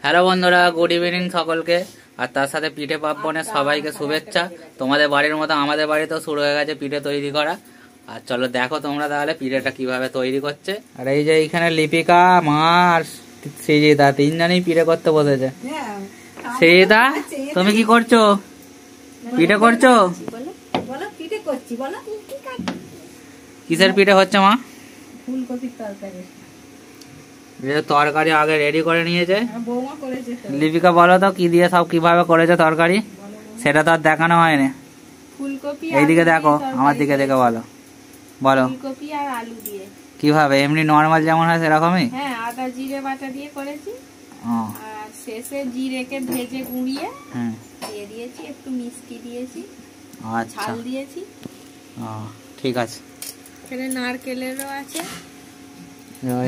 Hello বন্ধুরা, good evening সকলকে। আর তার সাথে পিঠে পার্বণের সবাইকে শুভেচ্ছা। তোমাদের বাড়ির মতো আমাদের বাড়িতেও শুরু হয়ে গেছে পিঠে তৈরি করা। আর চলো দেখো তোমরা তাহলে পিঠেটা কিভাবে তৈরি করছে। আর এই যে এইখানে লিপিকা, মা আর সৃজিতা তিনজনই পিঠে করতে বসেছে। সৃজিতা, তুমি কি করছো? পিঠে করছো? কিসের পিঠে হচ্ছে মা? ফুলকপির তরকারি। তরকারি আগে রেডি করে নিয়েছে লিপিকা। বলো তো কি দিয়ে সব কিভাবে করেছে তরকারি, সেটা তো আর দেখানো হয়নি। ফুলকপি, এইদিকে দেখো, আমার দিকে দেখে বলো। বলো ফুলকপি আর আলু দিয়ে কিভাবে, এমনি নরমাল যেমন হয় সেরকমই? হ্যাঁ, আদা জিরে বাটা দিয়ে করেছি। আর শেষে জিরেকে ভেজে গুঁড়িয়ে দিয়ে দিয়েছি, একটু মিষ্টি দিয়েছি, ঝাল দিয়েছি। ঠিক আছে। এখানে নারকেলেরও আছে।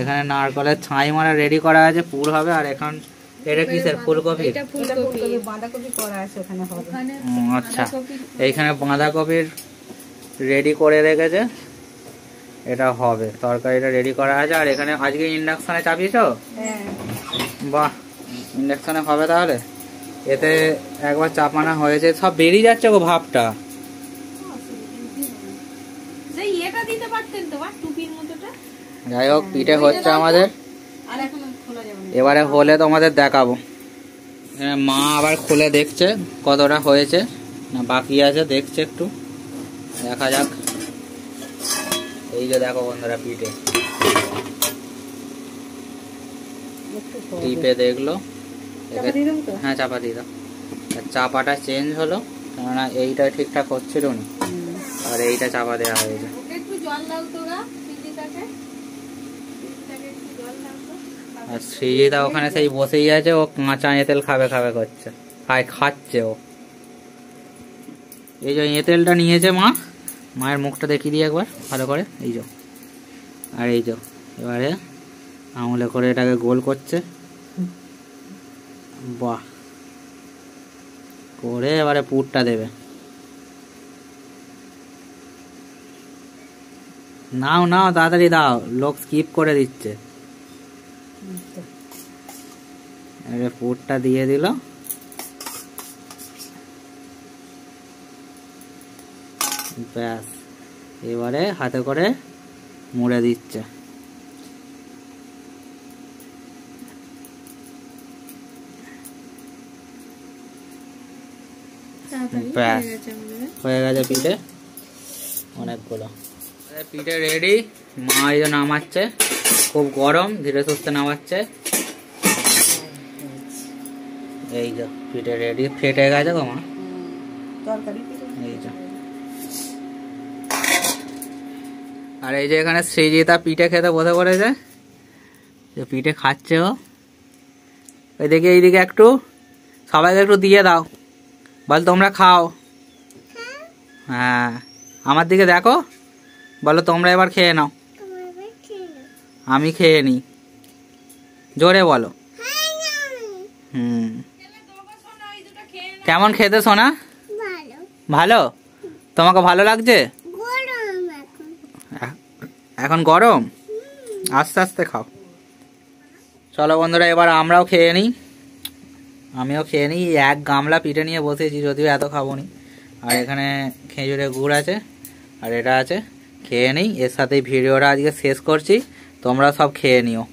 এখানে নারকেলের ছাই মারা রেডি করা আছে, পুর হবে। আর এখন এটা কিসের? ফুলকপি। এটা ফুলকপি, বাঁধাকপি করা আছে ওখানে হবে। আচ্ছা, এইখানে বাঁধাকপির রেডি করে রেখেছে, এটা হবে। তরকারিটা রেডি করা আছে। আর এখানে আজকে ইন্ডাকশনে চাপিয়েছো? বাহ, ইন্ডাকশনে হবে তাহলে। এতে একবার চাপানো হয়েছে, সব বেরিয়ে যাচ্ছে গো ভাবটা। যাই হোক, পিঠে হচ্ছে আমাদের। এবারে হলে তোমাদের দেখাবো। মা আবার খুলে দেখছে কতটা হয়েছে না বাকি আছে, দেখছে একটু, দেখা যাক। এই যে দেখো বন্ধুরা, পিঠে টিপে দেখলো। হ্যাঁ, চাপা দিয়ে দাও। চাপাটা চেঞ্জ হলো, কেননা এইটা ঠিকঠাক হচ্ছিল না, আর এইটা চাপা দেওয়া হয়েছে। আর সৃজিতা ওখানে সেই বসেই আছে, ও কাঁচা এঁতেল খাবে খাবে করছে, খাচ্ছে ও। এই যে এঁতেলটা নিয়েছে মা, মায়ের মুখটা দেখিয়ে দিই একবার ভালো করে। এই যে, আর এই যে এবারে আঙুলে করে এটাকে গোল করছে। বাহ, করে এবারে পুরটা দেবে। নাও নাও, তাড়াতাড়ি দাও, লোক স্কিপ করে দিচ্ছে। পুরটা দিয়ে দিল। ব্যাস, এবারে হাতে করে মুড়ে দিচ্ছে। ব্যাস, হয়ে গেছে পিঠে অনেকগুলো। পিঠে রেডি। মা এই যে নামাচ্ছে, খুব গরম, ধীরে সুস্থে নামাচ্ছে। এই যে পিঠে রেডি, ফেটে গেছে গো মা তরকারি। এই যে, আর এই যে এখানে সৃজিতা পিঠে খেতে বসে পড়েছে। পিঠে খাচ্ছে ও। ওই দেখে এইদিকে একটু সবাইকে একটু দিয়ে দাও, বল তোমরা খাও। হ্যাঁ, আমার দিকে দেখো, বলো তোমরা এবার খেয়ে নাও। আমি খেয়ে নি, জোরে বলো। কেমন খেতে সোনা? ভালো। তোমাকে ভালো লাগছে? এখন গরম, আস্তে আস্তে খাও। চলো বন্ধুরা, এবার আমরাও খেয়ে নিই। আমিও খেয়ে নিই। এক গামলা পিঠে নিয়ে বসেছি, যদিও এত খাবো নি। আর এখানে খেজুরের গুড় আছে, আর এটা আছে। খেয়ে নিই, এর সাথেই ভিডিওটা আজকে শেষ করছি। তোমরা সব খেয়ে নিও।